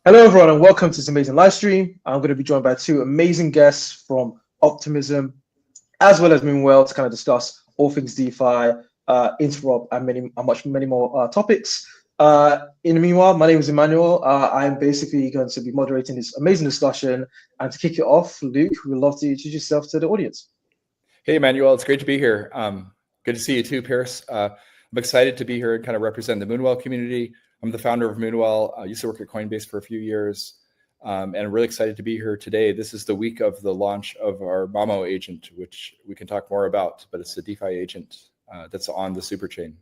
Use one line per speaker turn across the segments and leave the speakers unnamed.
Hello, everyone, and welcome to this amazing live stream. I'm going to be joined by two amazing guests from Optimism, as well as Moonwell, to kind of discuss all things DeFi, Interop, and many more topics. In the meanwhile, my name is Emmanuel. I'm basically going to be moderating this amazing discussion. And to kick it off, Luke, we would love to introduce yourself to the audience.
Hey, Emmanuel, it's great to be here. Good to see you too, Pierce. I'm excited to be here and kind of represent the Moonwell community. I'm the founder of Moonwell. I used to work at Coinbase for a few years, and I'm really excited to be here today. This is the week of the launch of our Mamo agent, which we can talk more about, but it's a DeFi agent that's on the Superchain.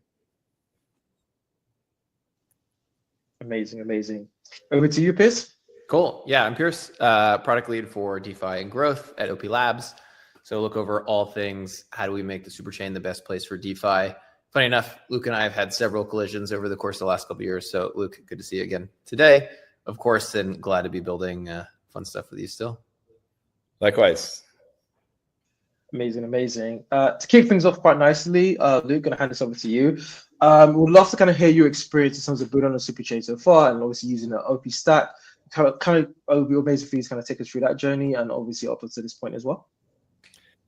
Amazing. Over to you, Pierce.
Cool. Yeah, I'm Pierce, product lead for DeFi and growth at OP Labs. So look over all things. How do we make the Superchain the best place for DeFi? Funny enough, Luke and I have had several collisions over the course of the last couple of years. So Luke, good to see you again today, of course, and glad to be building fun stuff with you still.
Likewise.
Amazing. To kick things off quite nicely, Luke, going to hand this over to you. We'd love to kind of hear your experience in terms of building on the Superchain so far, and obviously using the OP stack. It would be amazing for you to kind of take us through that journey, and obviously up to this point as well.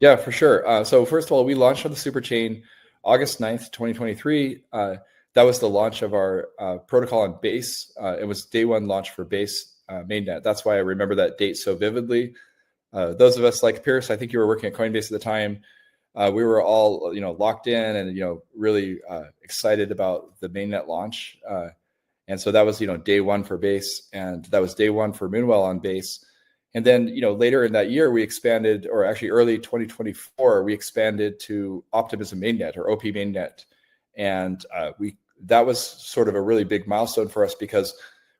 Yeah, for sure. So first of all, we launched on the Superchain August 9th, 2023. That was the launch of our protocol on Base. It was day one launch for Base Mainnet. That's why I remember that date so vividly. Those of us like Pierce, I think you were working at Coinbase at the time. We were all, locked in and, really excited about the Mainnet launch. And so that was, day one for Base, and that was day one for Moonwell on Base. And then, later in that year, we expanded, or actually early 2024, we expanded to Optimism Mainnet, or OP Mainnet. And that was sort of a really big milestone for us, because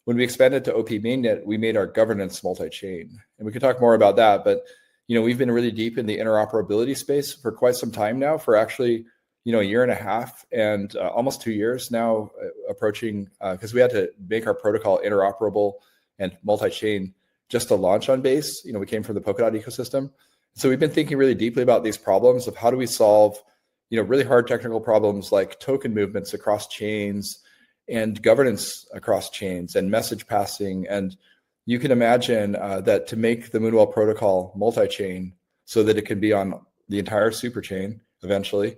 when we expanded to OP Mainnet, we made our governance multi-chain. And we could talk more about that, but we've been really deep in the interoperability space for quite some time now, for actually, a year and a half and almost 2 years now, approaching, because we had to make our protocol interoperable and multi-chain just to launch on Base. We came from the Polkadot ecosystem. So we've been thinking really deeply about these problems of how do we solve, really hard technical problems like token movements across chains and governance across chains and message passing. And you can imagine that to make the Moonwell protocol multi-chain so that it can be on the entire Superchain eventually,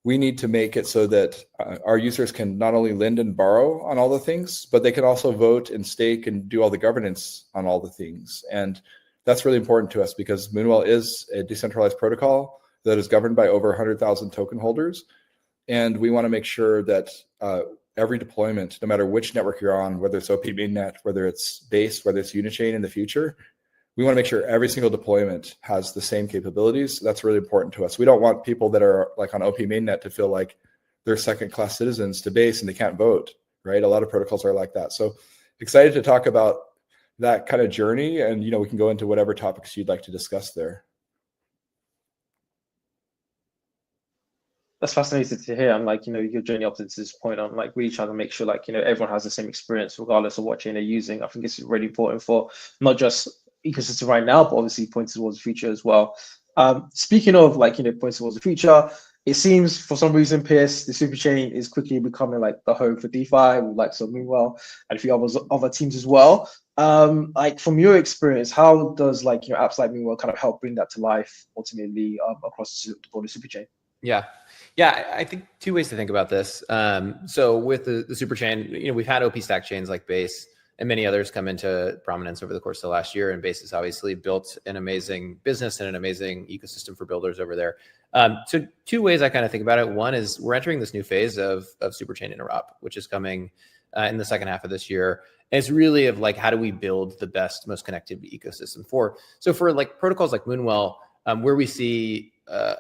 we need to make it so that our users can not only lend and borrow on all the things, but they can also vote and stake and do all the governance on all the things. And that's really important to us, because Moonwell is a decentralized protocol that is governed by over 100,000 token holders. And we want to make sure that every deployment, no matter which network you're on, whether it's OP Mainnet, whether it's Base, whether it's Unichain in the future, we want to make sure every single deployment has the same capabilities. That's really important to us. We don't want people that are like on OP Mainnet to feel like they're second-class citizens to Base and they can't vote, right? A lot of protocols are like that. So excited to talk about that kind of journey, and we can go into whatever topics you'd like to discuss there.
That's fascinating to hear. I'm like, your journey up to this point, I'm like really trying to make sure everyone has the same experience regardless of what chain they're using. I think it's really important for not just ecosystem right now, but obviously points towards the future as well. Speaking of points towards the future, it seems for some reason, Pierce, the Superchain is quickly becoming like the home for DeFi, with some Moonwell and a few other teams as well. From your experience, how does apps like Moonwell kind of help bring that to life ultimately across the broader Superchain?
Yeah, I think two ways to think about this. So with the Superchain, we've had OP stack chains like Base and many others come into prominence over the course of the last year. And Base has obviously built an amazing business and an amazing ecosystem for builders over there. So two ways I kind of think about it. One is we're entering this new phase of Superchain Interop, which is coming in the second half of this year. And it's really of how do we build the best, most connected ecosystem for protocols like Moonwell, where we see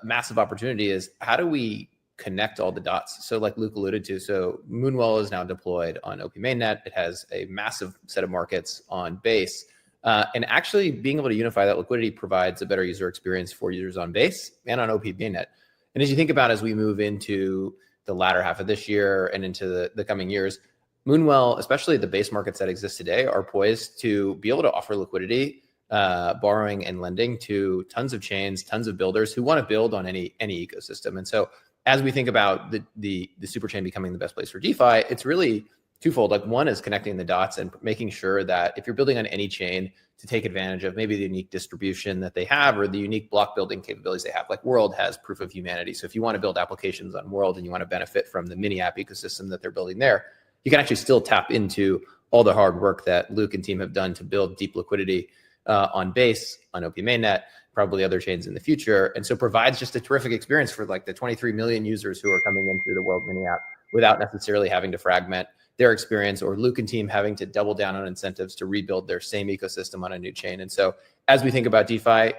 massive opportunity is how do we connect all the dots? So like Luke alluded to, so Moonwell is now deployed on OP Mainnet. It has a massive set of markets on Base. And actually being able to unify that liquidity provides a better user experience for users on Base and on OP Mainnet. And as you think about as we move into the latter half of this year and into the coming years, Moonwell, especially the Base markets that exist today, are poised to be able to offer liquidity, borrowing and lending to tons of chains, tons of builders who want to build on any ecosystem. And so as we think about the Superchain becoming the best place for DeFi, it's really twofold. Like one is connecting the dots and making sure that if you're building on any chain to take advantage of maybe the unique distribution that they have or the unique block building capabilities they have, like World has proof of humanity. So if you want to build applications on World and you want to benefit from the mini app ecosystem that they're building there, you can actually still tap into all the hard work that Luke and team have done to build deep liquidity on Base, on OP Mainnet, probably other chains in the future. And so provides just a terrific experience for like the 23 million users who are coming in through the World mini app without necessarily having to fragment their experience, or Luke and team having to double down on incentives to rebuild their same ecosystem on a new chain. And so as we think about DeFi,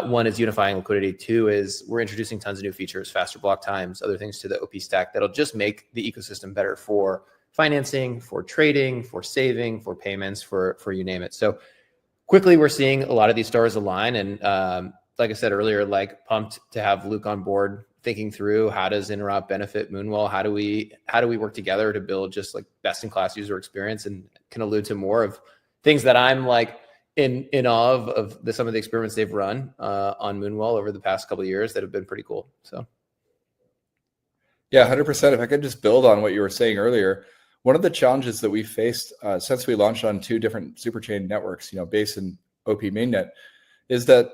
one is unifying liquidity. Two is we're introducing tons of new features, faster block times, other things to the OP stack that'll just make the ecosystem better for financing, for trading, for saving, for payments, for you name it. So quickly, we're seeing a lot of these stars align. And like I said earlier, like pumped to have Luke on board, thinking through how does Interop benefit Moonwell? How do we work together to build just like best in class user experience, and can allude to more of things that I'm like in awe of some of the experiments they've run on Moonwell over the past couple of years that have been pretty cool. So.
Yeah, 100%. If I could just build on what you were saying earlier, one of the challenges that we faced since we launched on two different superchain networks, Base and OP Mainnet, is that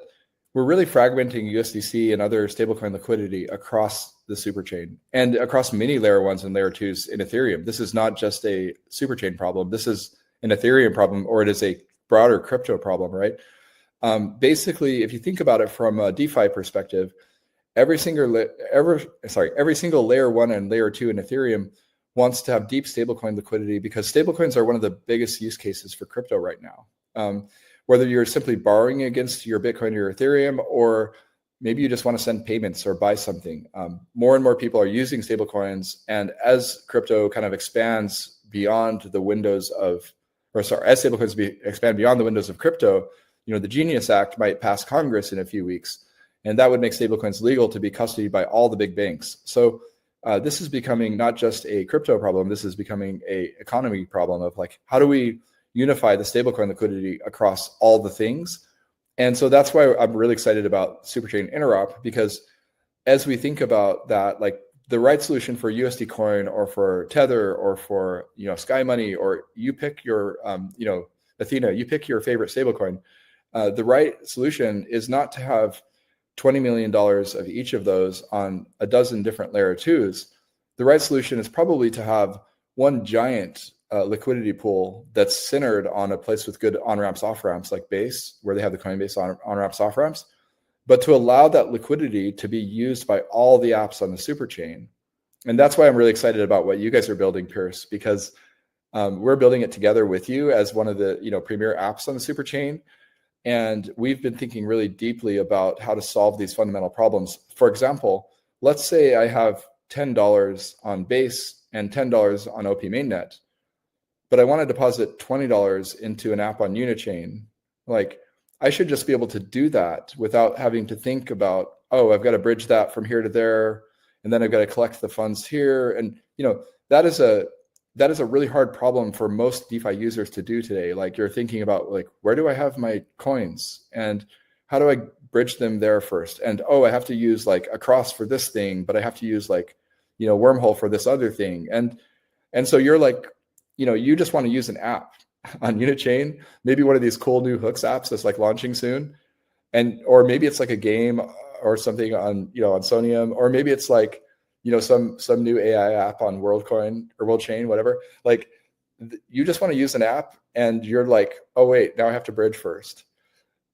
we're really fragmenting USDC and other stablecoin liquidity across the superchain and across many layer ones and layer twos in Ethereum. This is not just a superchain problem. This is an Ethereum problem, or it is a broader crypto problem, right? Basically, if you think about it from a DeFi perspective, every single layer one and layer two in Ethereum wants to have deep stablecoin liquidity, because stablecoins are one of the biggest use cases for crypto right now. Whether you're simply borrowing against your Bitcoin or your Ethereum, or maybe you just want to send payments or buy something. More and more people are using stablecoins. And as crypto kind of expands beyond the windows of, as stablecoins expand beyond the windows of crypto, the Genius Act might pass Congress in a few weeks. And that would make stablecoins legal to be custodied by all the big banks. So this is becoming not just a crypto problem, this is becoming a economy problem of like, how do we unify the stablecoin liquidity across all the things? And so that's why I'm really excited about Superchain Interop, because as we think about that, like the right solution for USD Coin or for Tether or for Sky Money, or you pick your Athena, you pick your favorite stablecoin, the right solution is not to have $20 million of each of those on a dozen different layer twos. The right solution is probably to have one giant liquidity pool that's centered on a place with good on-ramps, off-ramps like Base, where they have the Coinbase on-ramps, off-ramps, but to allow that liquidity to be used by all the apps on the superchain. And that's why I'm really excited about what you guys are building, Pierce, because we're building it together with you as one of the premier apps on the superchain. And we've been thinking really deeply about how to solve these fundamental problems. For example, let's say I have $10 on Base and $10 on OP Mainnet, but I want to deposit $20 into an app on Unichain. Like, I should just be able to do that without having to think about, oh, I've got to bridge that from here to there, and then I've got to collect the funds here. And that is a really hard problem for most DeFi users to do today. Like, you're thinking about like, where do I have my coins and how do I bridge them there first? And I have to use like a cross for this thing, but I have to use like wormhole for this other thing. And so you're like, you just want to use an app on Unichain, maybe one of these cool new hooks apps that's like launching soon. Or maybe it's like a game or something on, on Sonium, or maybe it's like, some new AI app on WorldCoin or WorldChain, whatever. Like, you just want to use an app and you're like, oh wait, now I have to bridge first.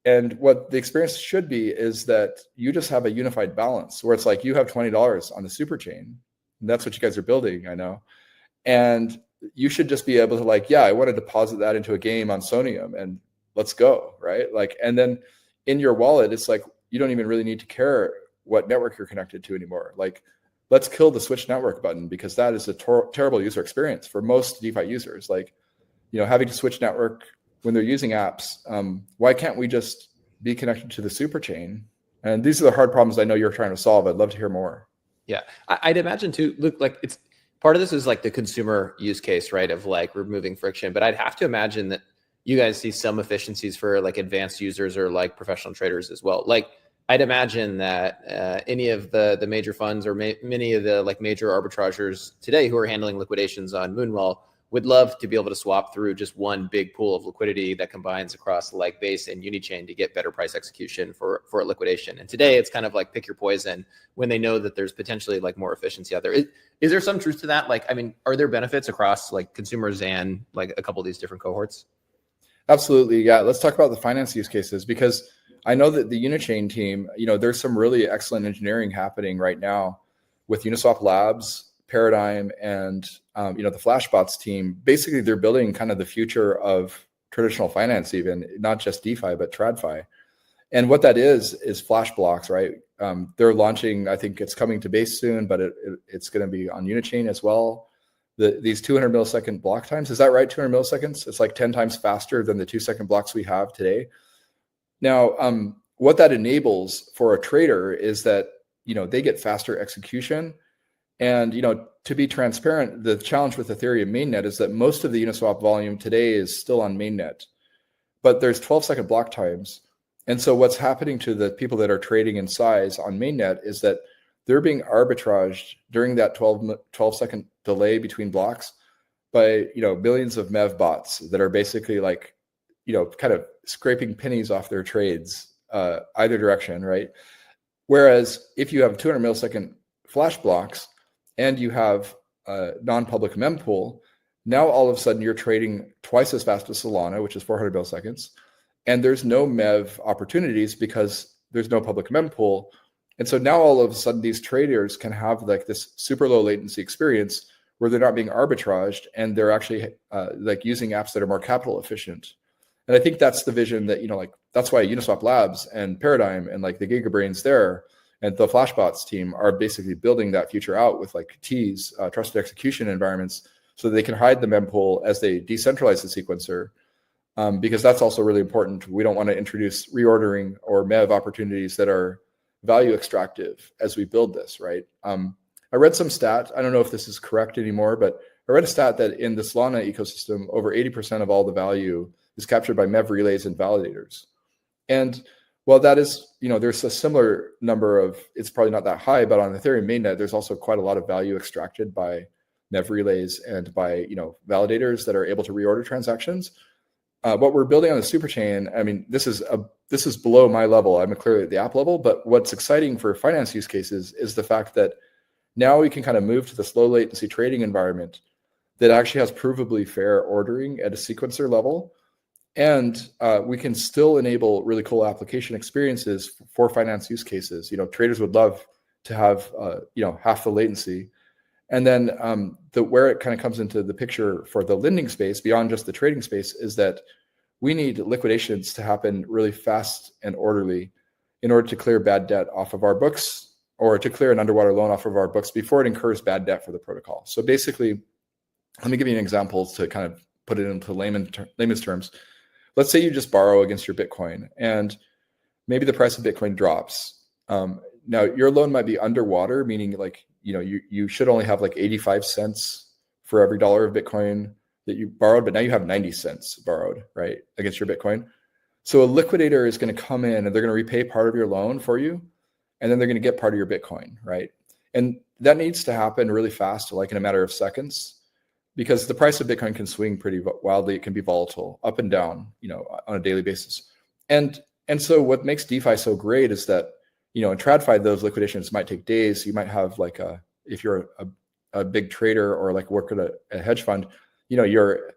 And what the experience should be is that you just have a unified balance where it's like you have $20 on the superchain. And that's what you guys are building, I know. And you should just be able to like, yeah, I want to deposit that into a game on Sonium and let's go, right? Like, and then in your wallet, it's like, you don't even really need to care what network you're connected to anymore. Like, let's kill the switch network button, because that is a terrible user experience for most DeFi users. Like, having to switch network when they're using apps. Why can't we just be connected to the superchain? And these are the hard problems I know you're trying to solve. I'd love to hear more.
Yeah, I'd imagine too, Luke, like it's part of this is like the consumer use case, right? Of like removing friction, but I'd have to imagine that you guys see some efficiencies for like advanced users or like professional traders as well. Like, I'd imagine that any of the major funds or many of the like major arbitrageurs today who are handling liquidations on Moonwell would love to be able to swap through just one big pool of liquidity that combines across like Base and Unichain to get better price execution for a liquidation. And today it's kind of like pick your poison when they know that there's potentially like more efficiency out there. Is there some truth to that? Like, I mean, are there benefits across like consumers and like a couple of these different cohorts?
Absolutely. Yeah. Let's talk about the finance use cases, because I know that the Unichain team, there's some really excellent engineering happening right now with Uniswap Labs, Paradigm, and the Flashbots team. Basically, they're building kind of the future of traditional finance, even not just DeFi, but TradFi. And what that is Flash blocks, right? They're launching, I think it's coming to Base soon, but it's going to be on Unichain as well. These 200 millisecond block times, is that right? 200 milliseconds? It's like 10 times faster than the 2-second blocks we have today. Now, what that enables for a trader is that, they get faster execution. And, to be transparent, the challenge with Ethereum mainnet is that most of the Uniswap volume today is still on mainnet, but there's 12-second block times. And so what's happening to the people that are trading in size on mainnet is that they're being arbitraged during that 12-second delay between blocks by, millions of MEV bots that are basically like, kind of scraping pennies off their trades, either direction, right? Whereas if you have 200 millisecond flash blocks and you have a non-public mempool, now all of a sudden you're trading twice as fast as Solana, which is 400 milliseconds, and there's no MEV opportunities because there's no public mempool. And so now all of a sudden these traders can have like this super low latency experience where they're not being arbitraged and they're actually like using apps that are more capital efficient. And I think that's the vision that, that's why Uniswap Labs and Paradigm and like the GigaBrains there and the Flashbots team are basically building that future out with like T's, trusted execution environments, so that they can hide the mempool as they decentralize the sequencer. Because that's also really important. We don't want to introduce reordering or MEV opportunities that are value extractive as we build this, right? I read some stat, I don't know if this is correct anymore, but I read a stat that in the Solana ecosystem, over 80% of all the value is captured by MEV relays and validators. And while that is, there's a similar number of, it's probably not that high, but on Ethereum mainnet, there's also quite a lot of value extracted by MEV relays and by, validators that are able to reorder transactions. What we're building on the Superchain, I mean, this is below my level. I'm clearly at the app level, but what's exciting for finance use cases is the fact that now we can kind of move to this low latency trading environment that actually has provably fair ordering at a sequencer level. And we can still enable really cool application experiences for finance use cases. Traders would love to have, half the latency. And then where it kind of comes into the picture for the lending space beyond just the trading space is that we need liquidations to happen really fast and orderly in order to clear bad debt off of our books or to clear an underwater loan off of our books before it incurs bad debt for the protocol. So basically, let me give you an example to kind of put it into layman's terms. Let's say you just borrow against your Bitcoin and maybe the price of Bitcoin drops. Now your loan might be underwater, meaning like, you should only have like 85 cents for every dollar of Bitcoin that you borrowed, but now you have 90 cents borrowed, right, against your Bitcoin. So a liquidator is going to come in and they're going to repay part of your loan for you, and then they're going to get part of your Bitcoin, right? And that needs to happen really fast, like in a matter of seconds, because the price of Bitcoin can swing pretty wildly. It can be volatile up and down, on a daily basis. And so what makes DeFi so great is that, in TradFi, those liquidations might take days. You might have like if you're a big trader or like work at a hedge fund, your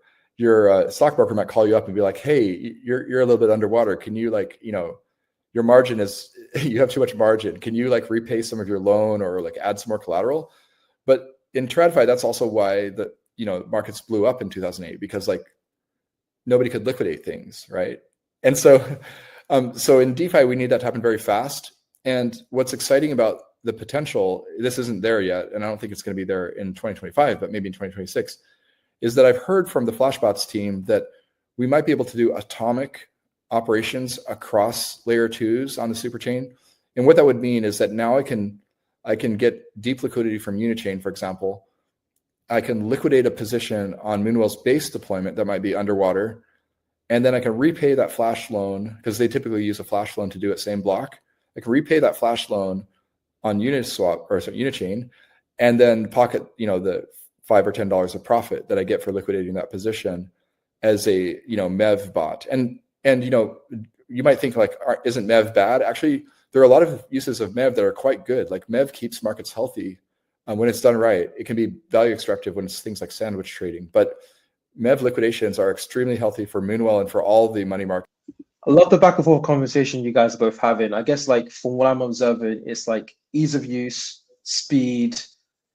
stockbroker might call you up and be like, hey, you're a little bit underwater. Can you your margin is, you have too much margin. Can you like repay some of your loan or like add some more collateral? But in TradFi, that's also why the markets blew up in 2008, because like nobody could liquidate things, right? And so in DeFi, we need that to happen very fast. And what's exciting about the potential, this isn't there yet, and I don't think it's going to be there in 2025, but maybe in 2026, is that I've heard from the Flashbots team that we might be able to do atomic operations across layer 2s on the Superchain. And what that would mean is that now I can get deep liquidity from Unichain, for example. I can liquidate a position on Moonwell's base deployment that might be underwater, and then I can repay that flash loan, because they typically use a flash loan to do it same block. I can repay that flash loan on Unichain, and then pocket, the $5 or $10 of profit that I get for liquidating that position as a, MEV bot. And you might think like, isn't MEV bad? Actually, there are a lot of uses of MEV that are quite good. Like MEV keeps markets healthy when it's done right. It can be value extractive when it's things like sandwich trading, but MEV liquidations are extremely healthy for Moonwell and for all the money market.
I love the back and forth conversation you guys are both having. I guess like from what I'm observing, it's like ease of use, speed.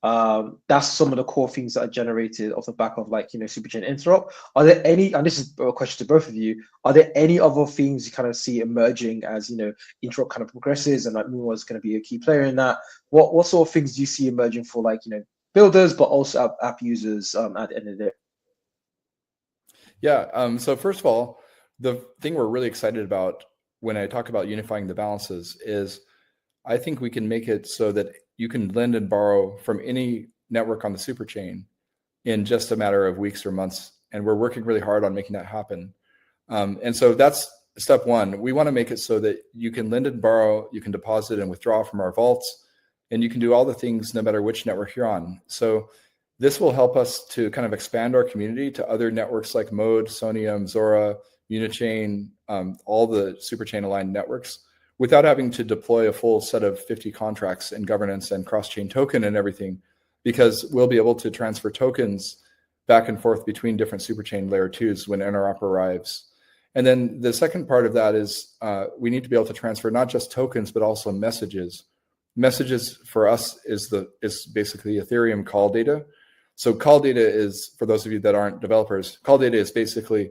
That's some of the core things that are generated off the back of like, Superchain Interop. Are there any, and this is a question to both of you, are there any other things you kind of see emerging as, Interop kind of progresses and like Moonwell is going to be a key player in that? What sort of things do you see emerging for like, builders, but also app users at the end of the day?
Yeah. So first of all, the thing we're really excited about when I talk about unifying the balances is I think we can make it so that you can lend and borrow from any network on the Superchain in just a matter of weeks or months. And we're working really hard on making that happen. And so that's step one. We want to make it so that you can lend and borrow, you can deposit and withdraw from our vaults, and you can do all the things no matter which network you're on. So this will help us to kind of expand our community to other networks like Mode, Sonium, Zora, Unichain, all the Superchain aligned networks without having to deploy a full set of 50 contracts and governance and cross-chain token and everything, because we'll be able to transfer tokens back and forth between different Superchain layer 2s when Interop arrives. And then the second part of that is we need to be able to transfer not just tokens, but also messages. Messages for us is basically Ethereum call data. So call data is, for those of you that aren't developers, call data is basically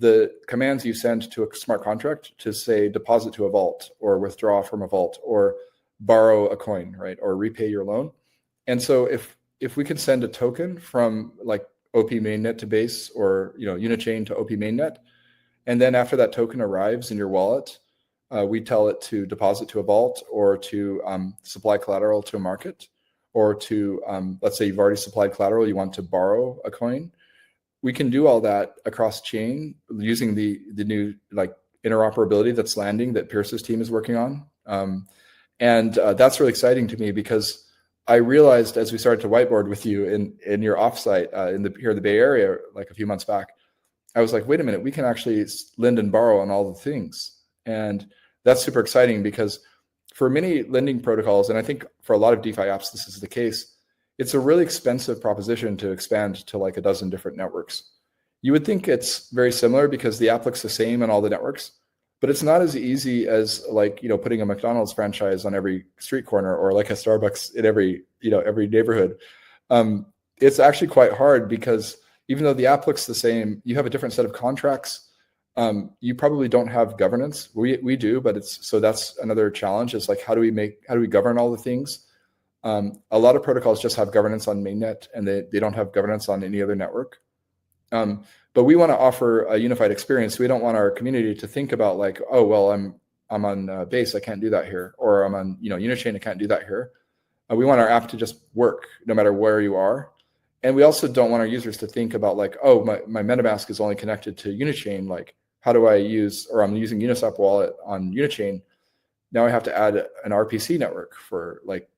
the commands you send to a smart contract to say deposit to a vault or withdraw from a vault or borrow a coin, right? Or repay your loan. And so if we can send a token from like OP Mainnet to base or Unichain to OP Mainnet, and then after that token arrives in your wallet, we tell it to deposit to a vault or to supply collateral to a market, or to let's say you've already supplied collateral, you want to borrow a coin. We can do all that across chain using the new like interoperability that's landing that Pierce's team is working on. And that's really exciting to me because I realized as we started to whiteboard with you in your offsite here in the Bay Area, like a few months back, I was like, wait a minute, we can actually lend and borrow on all the things. And that's super exciting because for many lending protocols, and I think for a lot of DeFi apps, this is the case, it's a really expensive proposition to expand to like a dozen different networks. You would think it's very similar because the app looks the same on all the networks, but it's not as easy as like, putting a McDonald's franchise on every street corner or like a Starbucks in every neighborhood. It's actually quite hard because even though the app looks the same, you have a different set of contracts. You probably don't have governance. We do, but that's another challenge. Is like, how do we govern all the things? A lot of protocols just have governance on Mainnet and they don't have governance on any other network. But we want to offer a unified experience. We don't want our community to think about like, oh, well, I'm on Base, I can't do that here. Or I'm on Unichain, I can't do that here. We want our app to just work no matter where you are. And we also don't want our users to think about like, oh, my MetaMask is only connected to Unichain. Like, how do I or I'm using Uniswap wallet on Unichain. Now I have to add an RPC network for like,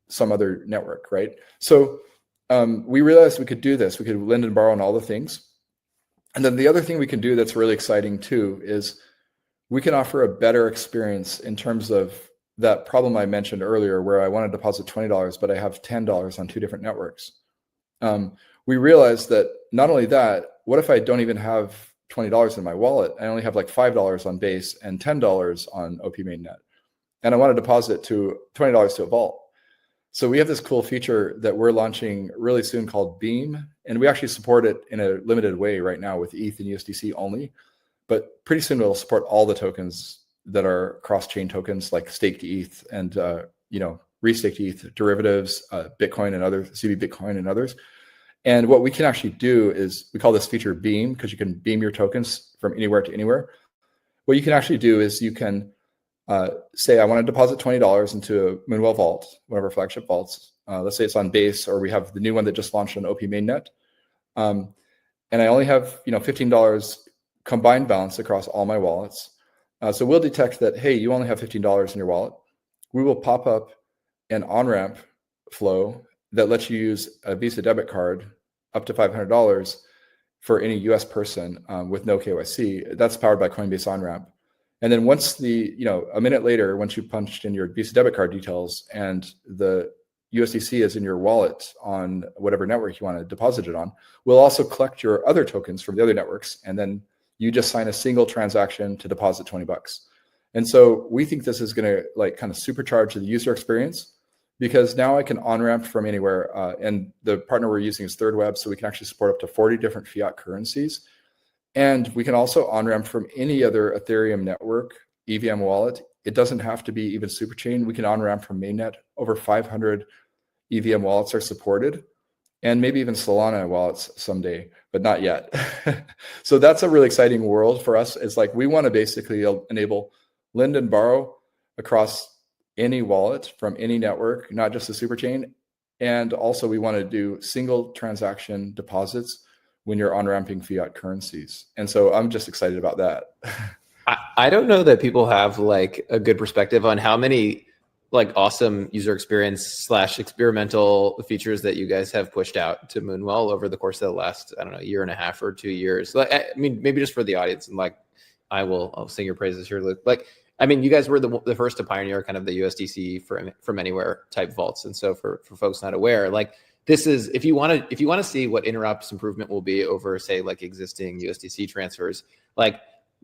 some other network, right? So we realized we could do this. We could lend and borrow on all the things. And then the other thing we can do that's really exciting too is we can offer a better experience in terms of that problem I mentioned earlier where I want to deposit $20, but I have $10 on two different networks. We realized that not only that, what if I don't even have $20 in my wallet? I only have like $5 on Base and $10 on OP Mainnet. And I want to deposit $20 to a vault. So we have this cool feature that we're launching really soon called Beam. And we actually support it in a limited way right now with ETH and USDC only. But pretty soon it'll support all the tokens that are cross-chain tokens like staked ETH and restaked ETH, derivatives, Bitcoin and others, CB Bitcoin and others. And what we can actually do is we call this feature Beam because you can beam your tokens from anywhere to anywhere. What you can actually do is you can say, I want to deposit $20 into a Moonwell vault, one of our flagship vaults. Let's say it's on Base, or we have the new one that just launched on OP Mainnet. And I only have $15 combined balance across all my wallets. So we'll detect that, hey, you only have $15 in your wallet. We will pop up an on-ramp flow that lets you use a Visa debit card up to $500 for any US person with no KYC. That's powered by Coinbase on-ramp. And then once a minute later, once you punched in your Visa debit card details and the USDC is in your wallet on whatever network you want to deposit it on, we'll also collect your other tokens from the other networks. And then you just sign a single transaction to deposit $20. And so we think this is going to like kind of supercharge the user experience, because now I can on-ramp from anywhere. And the partner we're using is Third Web, so we can actually support up to 40 different fiat currencies. And we can also on-ramp from any other Ethereum network, EVM wallet. It doesn't have to be even Superchain. We can on-ramp from Mainnet. Over 500 EVM wallets are supported, and maybe even Solana wallets someday, but not yet. So that's a really exciting world for us. It's like we want to basically enable lend and borrow across any wallet from any network, not just the Superchain. And also we want to do single transaction deposits when you're on-ramping fiat currencies. And so I'm just excited about that.
I don't know that people have like a good perspective on how many like awesome user experience / experimental features that you guys have pushed out to Moonwell over the course of the last, I don't know, year and a half or 2 years. Like, I mean, maybe just for the audience, and like, I'll sing your praises here, Luke. Like, I mean, you guys were the first to pioneer kind of the USDC from anywhere type vaults. And so for folks not aware, like this is, if you want to see what Interop's improvement will be over, say, like existing USDC transfers, like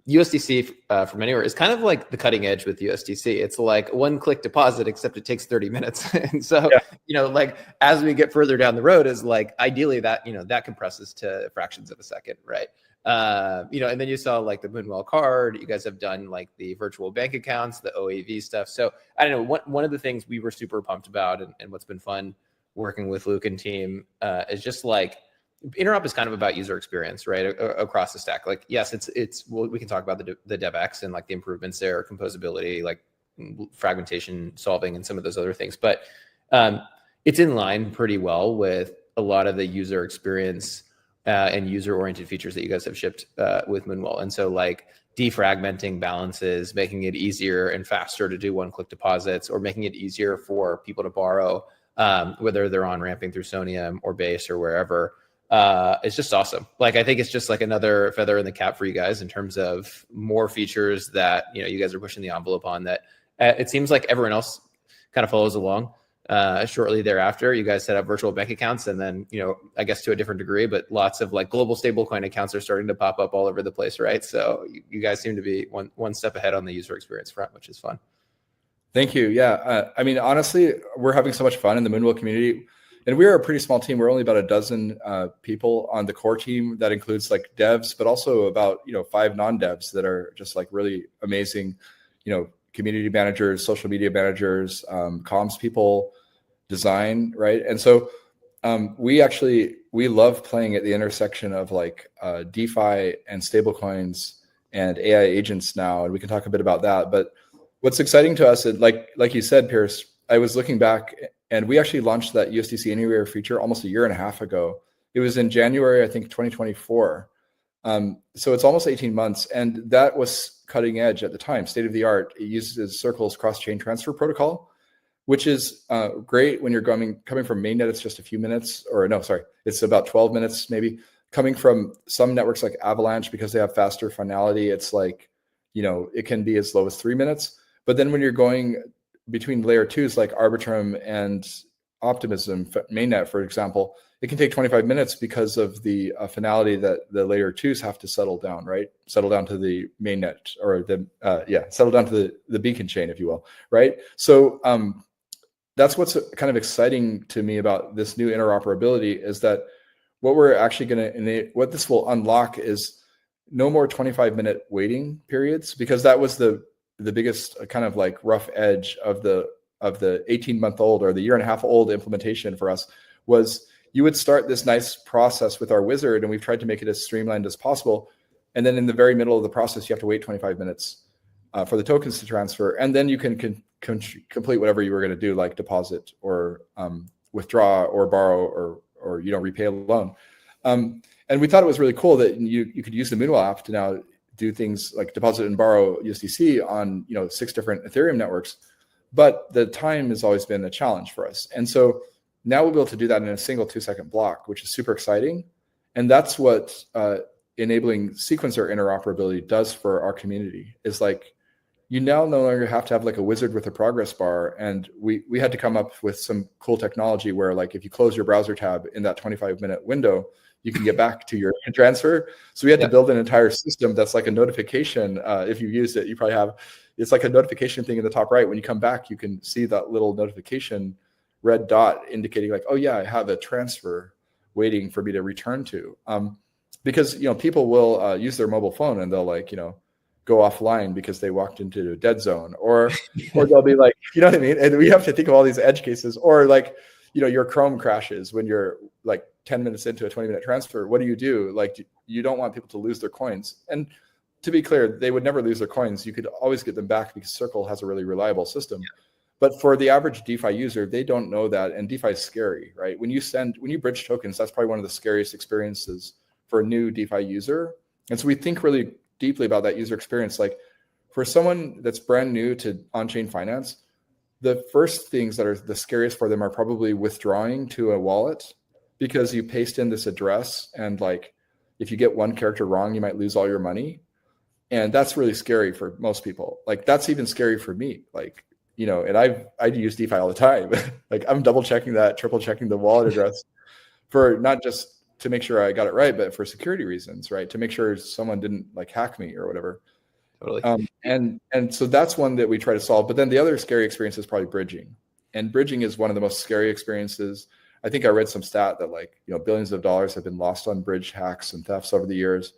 USDC from anywhere is kind of like the cutting edge with USDC. It's like one-click deposit, except it takes 30 minutes. And so, like as we get further down the road, is like ideally that that compresses to fractions of a second, right? And then you saw like the Moonwell card. You guys have done like the virtual bank accounts, the OAV stuff. So I don't know. One of the things we were super pumped about, and what's been fun working with Luke and team is just like, Interop is kind of about user experience, right? Across the stack. Like, yes, well, we can talk about the DevX and like the improvements there, composability, like fragmentation solving and some of those other things. But it's in line pretty well with a lot of the user experience and user-oriented features that you guys have shipped with Moonwell. And so like defragmenting balances, making it easier and faster to do one-click deposits, or making it easier for people to borrow, whether they're on ramping through Sonium or Base or wherever. It's just awesome. Like, I think it's just like another feather in the cap for you guys in terms of more features that, you guys are pushing the envelope on, that it seems like everyone else kind of follows along shortly thereafter. You guys set up virtual bank accounts, and then, I guess to a different degree, but lots of like global stablecoin accounts are starting to pop up all over the place, right? So you guys seem to be one step ahead on the user experience front, which is fun.
Thank you. Yeah. I mean, honestly, we're having so much fun in the Moonwell community. And we're a pretty small team. We're only about a dozen people on the core team. That includes like devs, but also about 5 non-devs that are just like really amazing, community managers, social media managers, comms people, design, right? And so we love playing at the intersection of like DeFi and stablecoins and AI agents now, and we can talk a bit about that. But what's exciting to us, and like you said, Pierce, I was looking back. And we actually launched that USDC Anywhere feature almost a year and a half ago. It was in January, I think, 2024. So it's almost 18 months. And that was cutting edge at the time, state of the art. It uses Circle's cross-chain transfer protocol, which is great when you're coming from Mainnet. It's just a few minutes, it's about 12 minutes maybe. Coming from some networks like Avalanche, because they have faster finality, it's like, it can be as low as 3 minutes. But then when you're going between layer 2s like Arbitrum and Optimism, Mainnet, for example, it can take 25 minutes because of the finality that the layer 2s have to settle down, right? Settle down to the Mainnet, or settle down to the beacon chain, if you will, right? So that's what's kind of exciting to me about this new interoperability, is that what we're actually what this will unlock is no more 25-minute waiting periods, because that was the biggest kind of like rough edge of the 18-month-old or the year-and-a-half-old implementation for us. Was you would start this nice process with our wizard, and we've tried to make it as streamlined as possible. And then in the very middle of the process, you have to wait 25 minutes for the tokens to transfer. And then you can complete whatever you were going to do, like deposit or withdraw or borrow or repay a loan. And we thought it was really cool that you could use the Moonwell app to now do things like deposit and borrow USDC on 6 different Ethereum networks, but the time has always been a challenge for us. And so Now we'll be able to do that in a single 2-second block, which is super exciting. And that's what enabling sequencer interoperability does for our community, is like, you now no longer have to have like a wizard with a progress bar. And we had to come up with some cool technology where, like, if you close your browser tab in that 25-minute window, you can get back to your transfer. So we had to build an entire system that's like a notification. If you used it, you probably have, it's like a notification thing in the top right. When you come back, you can see that little notification red dot indicating like, oh yeah, I have a transfer waiting for me to return to. Because, you know, people will use their mobile phone and they'll, like, you know, go offline because they walked into a dead zone, or they'll be like, you know what I mean? And we have to think of all these edge cases, or like, you know, your Chrome crashes when you're like 10 minutes into a 20-minute transfer. What do? Like, you don't want people to lose their coins. And to be clear, they would never lose their coins. You could always get them back because Circle has a really reliable system. But for the average DeFi user, they don't know that. And DeFi is scary, right? When you bridge tokens, that's probably one of the scariest experiences for a new DeFi user. And so we think really deeply about that user experience. Like, for someone that's brand new to on-chain finance, the first things that are the scariest for them are probably withdrawing to a wallet, because you paste in this address and, like, if you get one character wrong, you might lose all your money. And that's really scary for most people. Like, that's even scary for me. Like, you know, and I use DeFi all the time. Like, I'm double checking that, triple checking the wallet address for not just to make sure I got it right, but for security reasons, right? To make sure someone didn't like hack me or whatever.
Totally.
And so that's one that we try to solve. But then the other scary experience is probably bridging. And bridging is one of the most scary experiences. I think I read some stat that, like, you know, billions of dollars have been lost on bridge hacks and thefts over the years.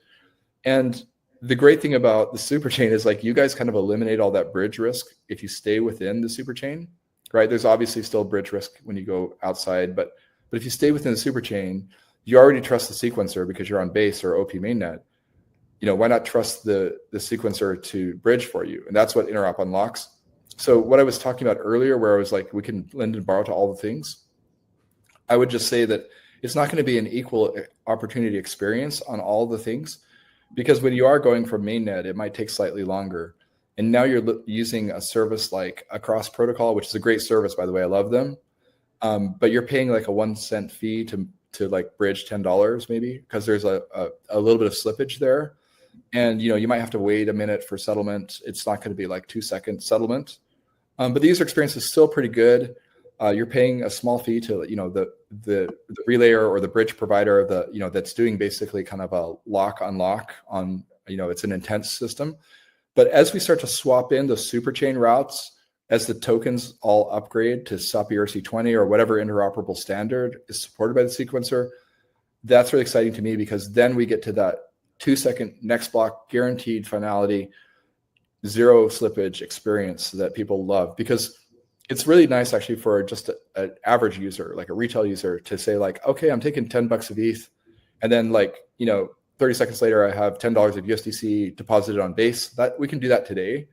And the great thing about the Superchain is, like, you guys kind of eliminate all that bridge risk if you stay within the Superchain, right? There's obviously still bridge risk when you go outside, but if you stay within the Superchain, you already trust the sequencer because you're on Base or OP Mainnet. You know, why not trust the sequencer to bridge for you? And that's what Interop unlocks. So what I was talking about earlier, where I was like, we can lend and borrow to all the things, I would just say that it's not going to be an equal opportunity experience on all the things, because when you are going from Mainnet, it might take slightly longer. And now you're using a service like Across Protocol, which is a great service, by the way, I love them. But you're paying like a 1 cent fee to like bridge $10 maybe, because there's a little bit of slippage there. And, you know, you might have to wait a minute for settlement. It's not going to be like 2-second settlement. But the user experience is still pretty good. You're paying a small fee to, you know, the relayer or the bridge provider, that's doing basically kind of a lock unlock on, you know, it's an intense system. But as we start to swap in the Superchain routes, as the tokens all upgrade to SUP ERC20 or whatever interoperable standard is supported by the sequencer, that's really exciting to me, because then we get to that 2-second next block guaranteed finality, zero slippage experience that people love. Because it's really nice actually for just an average user, like a retail user, to say like, okay, I'm taking $10 of ETH, and then, like, you know, 30 seconds later, I have $10 of USDC deposited on Base. That we can do that today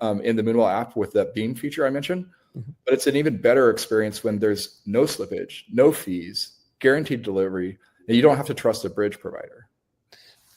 in the Moonwell app with that Beam feature I mentioned. Mm-hmm. But it's an even better experience when there's no slippage, no fees, guaranteed delivery, and you don't have to trust a bridge provider.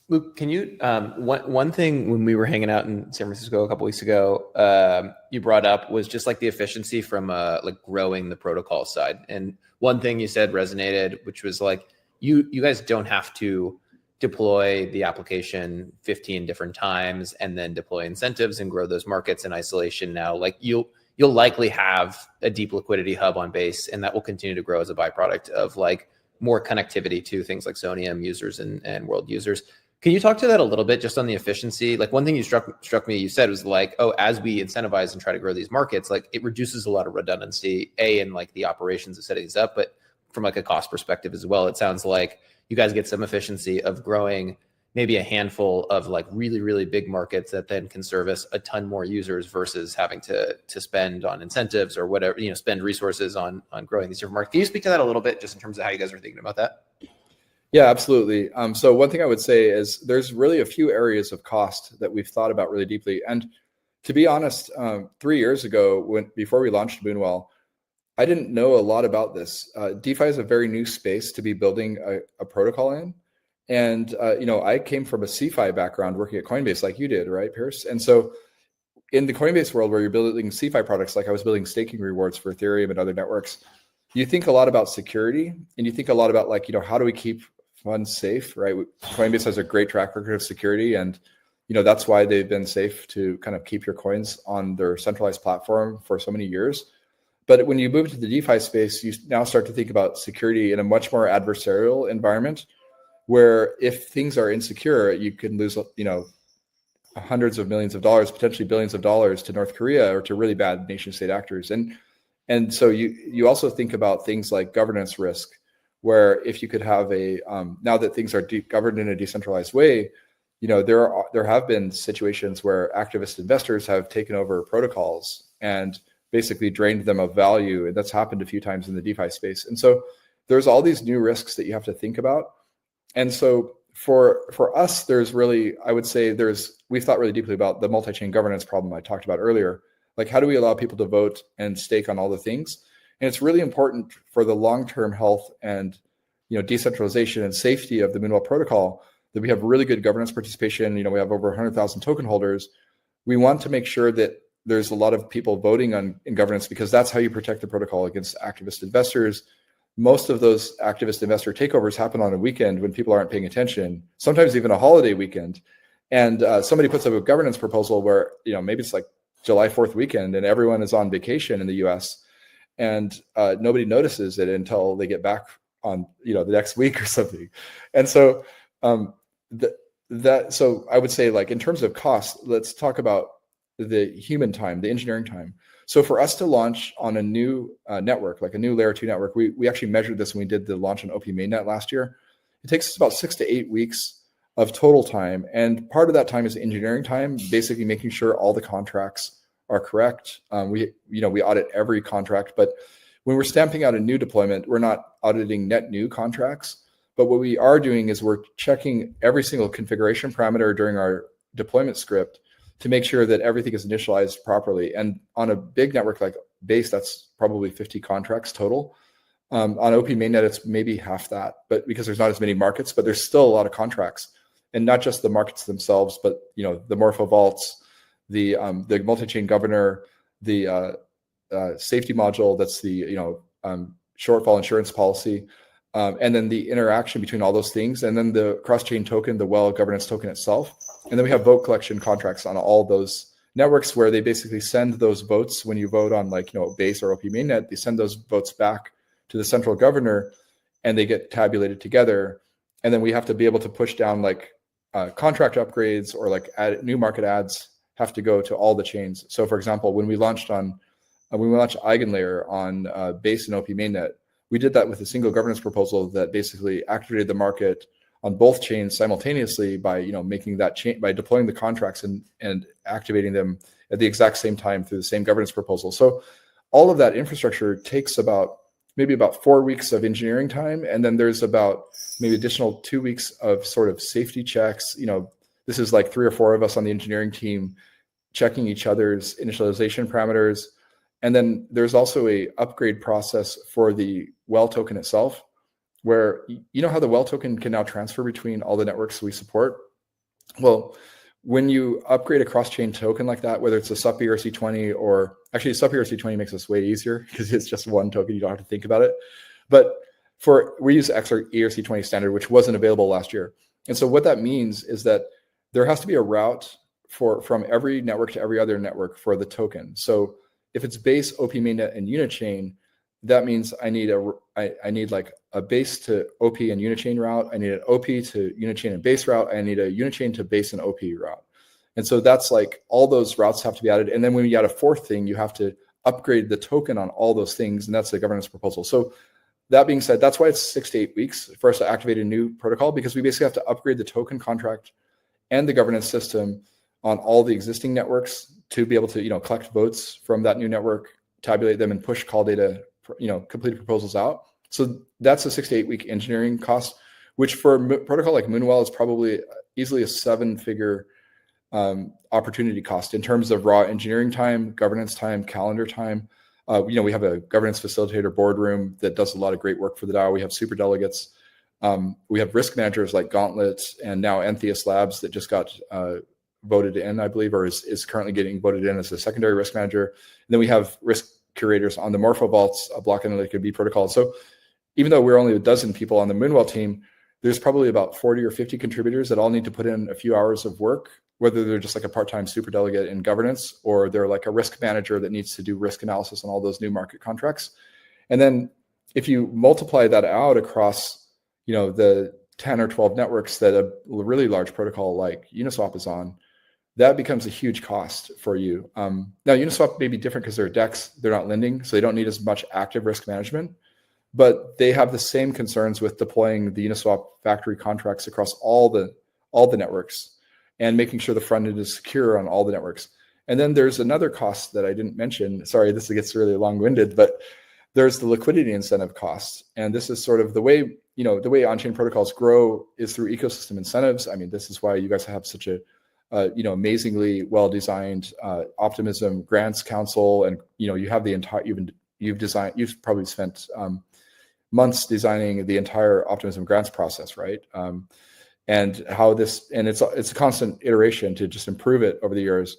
Luke, can you, one thing when we were hanging out in San Francisco a couple weeks ago, you brought up was just like the efficiency from like growing the protocol side. And one thing you said resonated, which was like, you guys don't have to deploy the application 15 different times and then deploy incentives and grow those markets in isolation. Now, like you'll likely have a deep liquidity hub on Base, and that will continue to grow as a byproduct of like more connectivity to things like Sonium users and world users. Can you talk to that a little bit, just on the efficiency? Like, one thing you struck me, you said was like, oh, as we incentivize and try to grow these markets, like it reduces a lot of redundancy, in like the operations of setting these up, but from like a cost perspective as well. It sounds like you guys get some efficiency of growing maybe a handful of like really, really big markets that then can service a ton more users versus having to spend on incentives or whatever, you know, spend resources on growing these different markets. Can you speak to that a little bit, just in terms of how you guys are thinking about that?
Yeah, absolutely. So one thing I would say is there's really a few areas of cost that we've thought about really deeply. And to be honest, 3 years ago, before we launched Moonwell, I didn't know a lot about this. DeFi is a very new space to be building a protocol in. And, you know, I came from a CeFi background working at Coinbase like you did, right, Pierce? And so in the Coinbase world where you're building CeFi products, like I was building staking rewards for Ethereum and other networks, you think a lot about security, and you think a lot about like, how do we keep funds safe, right? Coinbase has a great track record of security, and that's why they've been safe to kind of keep your coins on their centralized platform for so many years. But when you move to the DeFi space, you now start to think about security in a much more adversarial environment, where if things are insecure, you can lose, hundreds of millions of dollars, potentially billions of dollars to North Korea or to really bad nation state actors. And so you also think about things like governance risk, where if you could have now that things are governed in a decentralized way, there have been situations where activist investors have taken over protocols and basically drained them of value. And that's happened a few times in the DeFi space. And so there's all these new risks that you have to think about. And so for us, there's really, I would say we've thought really deeply about the multi-chain governance problem I talked about earlier. Like, how do we allow people to vote and stake on all the things? And it's really important for the long-term health and decentralization and safety of the Moonwell protocol that we have really good governance participation. We have over 100,000 token holders. We want to make sure that there's a lot of people voting in governance, because that's how you protect the protocol against activist investors. Most of those activist investor takeovers happen on a weekend when people aren't paying attention, sometimes even a holiday weekend. And somebody puts up a governance proposal where, maybe it's like July 4th weekend and everyone is on vacation in the US, and nobody notices it until they get back on, the next week or something. And so so I would say, like, in terms of cost, let's talk about the human time, the engineering time. So for us to launch on a new network, like a new layer 2 network, we actually measured this when we did the launch on OP Mainnet last year. It takes us about 6 to 8 weeks of total time. And part of that time is engineering time, basically making sure all the contracts are correct. We audit every contract, but when we're stamping out a new deployment, we're not auditing net new contracts. But what we are doing is we're checking every single configuration parameter during our deployment script to make sure that everything is initialized properly. And on a big network like Base, that's probably 50 contracts total. On OP Mainnet, it's maybe half that, but because there's not as many markets, but there's still a lot of contracts, and not just the markets themselves, but the Morpho vaults, the multi-chain governor, the safety module, that's the shortfall insurance policy, and then the interaction between all those things, and then the cross-chain token, the Well governance token itself. And then we have vote collection contracts on all those networks, where they basically send those votes when you vote on Base or OP Mainnet. They send those votes back to the central governor, and they get tabulated together. And then we have to be able to push down contract upgrades, or new market adds have to go to all the chains. So for example, when we launched Eigenlayer on Base and OP Mainnet, we did that with a single governance proposal that basically activated the market on both chains simultaneously by making that change, by deploying the contracts and activating them at the exact same time through the same governance proposal. So all of that infrastructure takes maybe about 4 weeks of engineering time, and then there's about maybe additional 2 weeks of sort of safety checks. This is like 3 or 4 of us on the engineering team checking each other's initialization parameters. And then there's also a upgrade process for the Well token itself, where how the Well token can now transfer between all the networks we support. Well, when you upgrade a cross-chain token like that, whether it's a SUP ERC20, or actually SUP ERC20 makes this way easier because it's just one token, you don't have to think about it. But we use XR ERC20 standard, which wasn't available last year. And so what that means is that there has to be a route from every network to every other network for the token. So if it's Base, OP Mainnet, and Unichain, that means I need like a Base to OP and Unichain route. I need an OP to Unichain and Base route. I need a Unichain to Base and OP route. And so that's like all those routes have to be added. And then when you add a fourth thing, you have to upgrade the token on all those things. And that's the governance proposal. So that being said, that's why it's 6 to 8 weeks for us to activate a new protocol, because we basically have to upgrade the token contract and the governance system on all the existing networks to be able to collect votes from that new network, tabulate them, and push call data, completed proposals out. So that's a 6 to 8 week engineering cost, which for a protocol like Moonwell is probably easily a 7-figure opportunity cost in terms of raw engineering time, governance time, calendar time. We have a governance facilitator boardroom that does a lot of great work for the DAO. We have super delegates. We have risk managers like Gauntlet and now Entheus Labs that just got voted in, I believe, or is currently getting voted in as a secondary risk manager. And then we have risk curators on the Morpho Vault's block analytic B protocol. So even though we're only a dozen people on the Moonwell team, there's probably about 40 or 50 contributors that all need to put in a few hours of work, whether they're just like a part-time super delegate in governance, or they're like a risk manager that needs to do risk analysis on all those new market contracts. And then if you multiply that out across, the 10 or 12 networks that a really large protocol like Uniswap is on, that becomes a huge cost for you. Now, Uniswap may be different because they're DEX, they're not lending, so they don't need as much active risk management, but they have the same concerns with deploying the Uniswap factory contracts across all the networks and making sure the front end is secure on all the networks. And then there's another cost that I didn't mention. Sorry, this gets really long-winded, but there's the liquidity incentive cost. And this is sort of the way, the way on-chain protocols grow is through ecosystem incentives. I mean, this is why you guys have such a amazingly well-designed Optimism Grants Council, and you have the entire you've probably spent months designing the entire Optimism Grants process, right? And how this, and it's a constant iteration to just improve it over the years.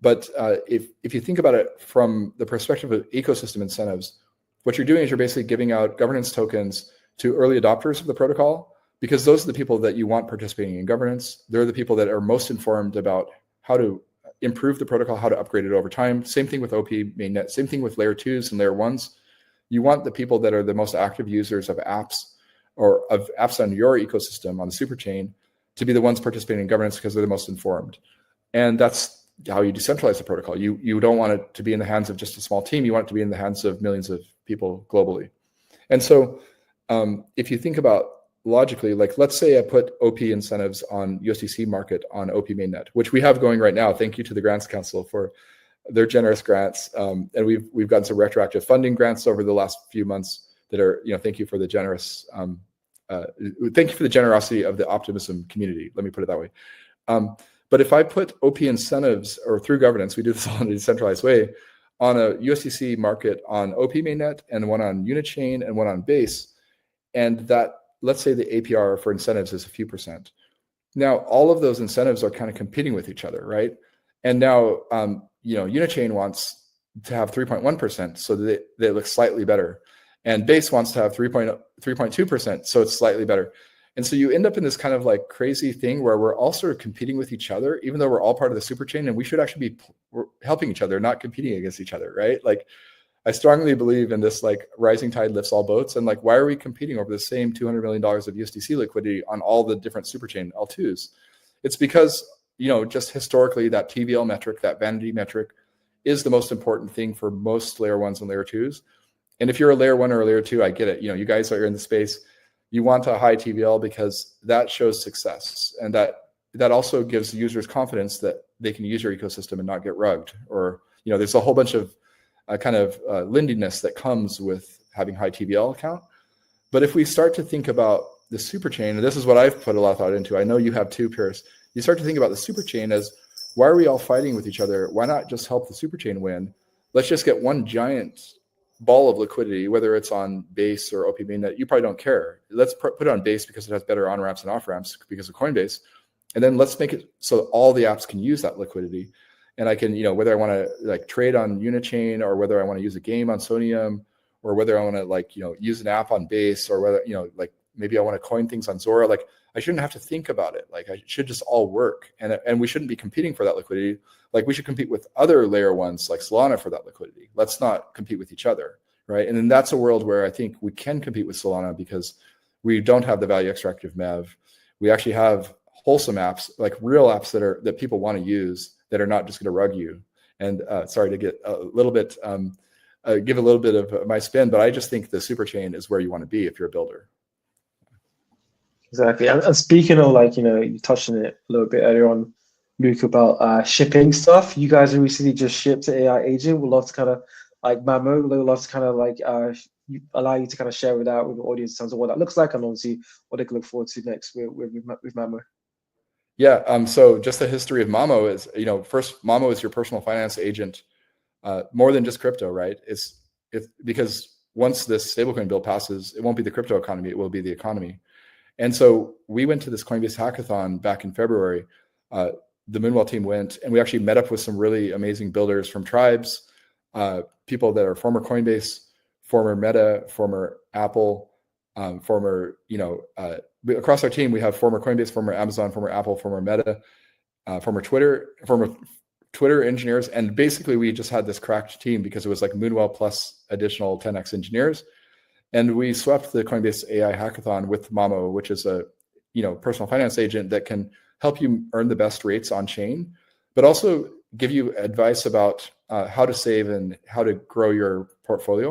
But if you think about it from the perspective of ecosystem incentives, what you're doing is you're basically giving out governance tokens to early adopters of the protocol, because those are the people that you want participating in governance. They're the people that are most informed about how to improve the protocol, how to upgrade it over time. Same thing with OP Mainnet, same thing with layer 2s and layer 1s. You want the people that are the most active users of apps or of apps on your ecosystem on the Superchain to be the ones participating in governance because they're the most informed. And that's how you decentralize the protocol. You don't want it to be in the hands of just a small team. You want it to be in the hands of millions of people globally. And so if you think about logically, like let's say I put OP incentives on USDC market on OP Mainnet, which we have going right now. Thank you to the Grants Council for their generous grants. And we've gotten some retroactive funding grants over the last few months that are, thank you for the generous, thank you for the generosity of the Optimism community. Let me put it that way. But if I put OP incentives, or through governance, we do this all in a decentralized way, on a USDC market on OP Mainnet and one on Unichain and one on Base, and that, let's say the APR for incentives is a few percent. Now, all of those incentives are kind of competing with each other, right? And now, Unichain wants to have 3.1%, so that they look slightly better. And Base wants to have 3.2%, so it's slightly better. And so you end up in this kind of like crazy thing where we're all sort of competing with each other, even though we're all part of the Superchain, and we should actually be helping each other, not competing against each other, right? Like, I strongly believe in this, like, rising tide lifts all boats. And like, why are we competing over the same $200 million of USDC liquidity on all the different Superchain L2s? It's because, just historically, that TVL metric, that vanity metric, is the most important thing for most layer 1s and layer 2s. And if you're a layer 1 or a layer 2, I get it. You guys are in the space. You want a high TVL because that shows success. And that also gives users confidence that they can use your ecosystem and not get rugged. Or, there's a whole bunch of lendiness that comes with having high TVL account. But if we start to think about the Superchain, and this is what I've put a lot of thought into, I know you have too, Pierce, you start to think about the Superchain as, why are we all fighting with each other? Why not just help the Superchain win? Let's just get one giant ball of liquidity, whether it's on Base or OP Mainnet. You probably don't care. Let's put it on Base because it has better on-ramps and off-ramps because of Coinbase. And then let's make it so all the apps can use that liquidity. And I can, whether I want to like trade on Unichain, or whether I want to use a game on Sonium, or whether I want to use an app on Base, or whether, maybe I want to coin things on Zora. Like, I shouldn't have to think about it. Like, I should just all work. And we shouldn't be competing for that liquidity. Like, we should compete with other layer 1s like Solana for that liquidity. Let's not compete with each other, right? And then that's a world where I think we can compete with Solana because we don't have the value extractive MEV. We actually have wholesome apps, like real apps that people want to use, that are not just going to rug you. And sorry to get a little bit, give a little bit of my spin, but I just think the Superchain is where you want to be if you're a builder.
Exactly. And speaking of you touched on it a little bit earlier on, Luke, about shipping stuff. You guys have recently just shipped an AI agent. We'd love to kind of Mamo, we'd love to kind of allow you to kind of share with the audience in terms of what that looks like, and obviously what they can look forward to next with Mamo.
Yeah. So just the history of Mamo is, first, Mamo is your personal finance agent, more than just crypto, right? It's because once this stablecoin bill passes, it won't be the crypto economy, it will be the economy. And so we went to this Coinbase hackathon back in February. The Moonwell team went, and we actually met up with some really amazing builders from tribes, people that are former Coinbase, former Meta, former Apple, former, across our team, we have former Coinbase, former Amazon, former Apple, former Meta, former Twitter engineers. And basically we just had this cracked team because it was like Moonwell plus additional 10x engineers. And we swept the Coinbase AI hackathon with Mamo, which is a, personal finance agent that can help you earn the best rates on chain, but also give you advice about how to save and how to grow your portfolio.